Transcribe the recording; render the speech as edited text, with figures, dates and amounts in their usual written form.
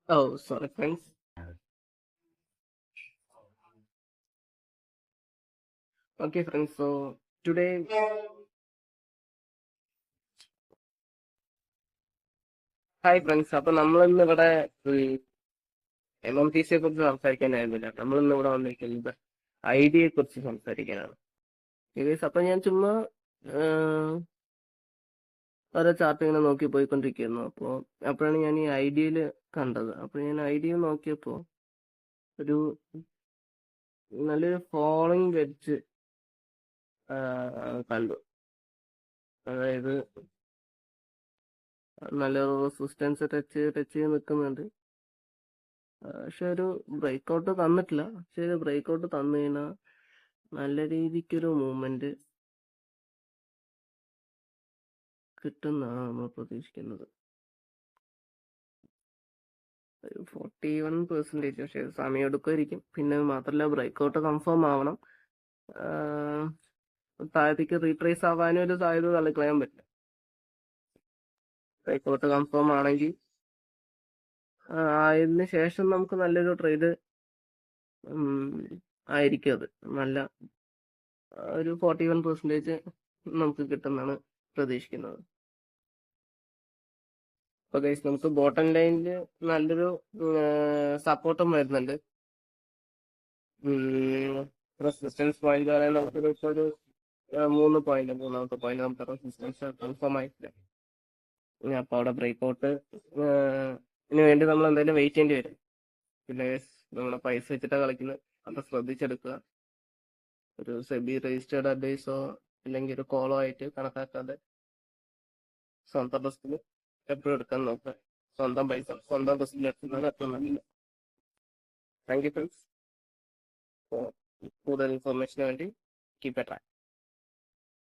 Oh, sorry, friends. Okay, friends. So today, hi, friends. അപ്പൊ നമ്മളിന്ന് ഇവിടെ MMTC കുറിച്ച് സംസാരിക്കാനായിരുന്നില്ല. നമ്മളിന്ന് ഇവിടെ വന്നിരിക്കുന്നത് ഐഡിയയെ കുറിച്ച് സംസാരിക്കാനാണ്. അപ്പൊ ഞാൻ ചുമ്മാ ഓരോ ചാർട്ട് ഇങ്ങനെ നോക്കി പോയിക്കൊണ്ടിരിക്കുന്നു. അപ്പോഴാണ് ഞാൻ ഈ ഐഡിയയിൽ കണ്ടത്. അപ്പോൾ ഞാൻ ഐഡിയ നോക്കിയപ്പോൾ ഒരു നല്ലൊരു ഫോളോയിങ് വെച്ച് കണ്ടു. അതായത് നല്ല റെസിസ്റ്റൻസ് ടച്ച് ചെയ്ത് നിൽക്കുന്നുണ്ട്. പക്ഷെ ഒരു ബ്രേക്ക് ഔട്ട് തന്നിട്ടില്ല. പക്ഷെ ഒരു ബ്രേക്ക് ഔട്ട് തന്നു കഴിഞ്ഞാൽ നല്ല രീതിക്കൊരു മൂവ്മെന്റ് കിട്ടുന്നതാണ് നമ്മൾ പ്രതീക്ഷിക്കുന്നത്. 41%. പക്ഷെ സമയം എടുക്കുമായിരിക്കും. പിന്നെ മാത്രമല്ല ബ്രേക്ക് ഔട്ട് കൺഫേം ആവണം. താഴത്തേക്ക് റീട്രേസ് ആവാനും ഒരു സാധ്യത തള്ളിക്കളയാൻ പറ്റില്ല. ബ്രേക്ക് ഔട്ട് കൺഫേം ആണെങ്കിൽ അതിന് ശേഷം നമുക്ക് നല്ലൊരു ട്രേഡ് ആയിരിക്കും. അത് നല്ല ഒരു 41% നമുക്ക് കിട്ടുമെന്നാണ് പ്രതീക്ഷിക്കുന്നത്. അപ്പൊ ഗൈസ് നമുക്ക് ബോട്ടം ലൈനിൽ നല്ലൊരു സപ്പോർട്ടും വരുന്നുണ്ട്. റെസിസ്റ്റൻസ് പോയിന്റ് പറയാൻ നമുക്കൊരു ഇപ്പോൾ ഒരു 3 പോയിന്റ്, 3ാമത്തെ പോയിന്റ് നമുക്ക് റെസിസ്റ്റൻസ് കൺഫേം ആയിട്ടില്ല. അപ്പൊ അവിടെ ബ്രേക്ക് ഔട്ട് വേണ്ടി നമ്മൾ എന്തായാലും വെയിറ്റ് ചെയ്യേണ്ടി വരും. പിന്നെ നമ്മളെ പൈസ വെച്ചിട്ടാണ് കളിക്കുന്നത്. അപ്പൊ ശ്രദ്ധിച്ചെടുക്കുക. ഒരു സെബി രജിസ്റ്റേർഡ് അഡ്വൈസോ അല്ലെങ്കിൽ ഒരു കോളോ ആയിട്ട് കണക്കാക്കാതെ സ്വന്തം റിസ്കിൽ എപ്പോഴും എടുക്കാൻ നോക്കുക. സ്വന്തം പൈസ സ്വന്തം റിസ്കിൽ എടുക്കുന്നതാണ് ഏറ്റവും നല്ലത്. Thank you friends. കൂടുതൽ ഇൻഫോർമേഷന് വേണ്ടി കീപ് എ ട്രാക്ക്.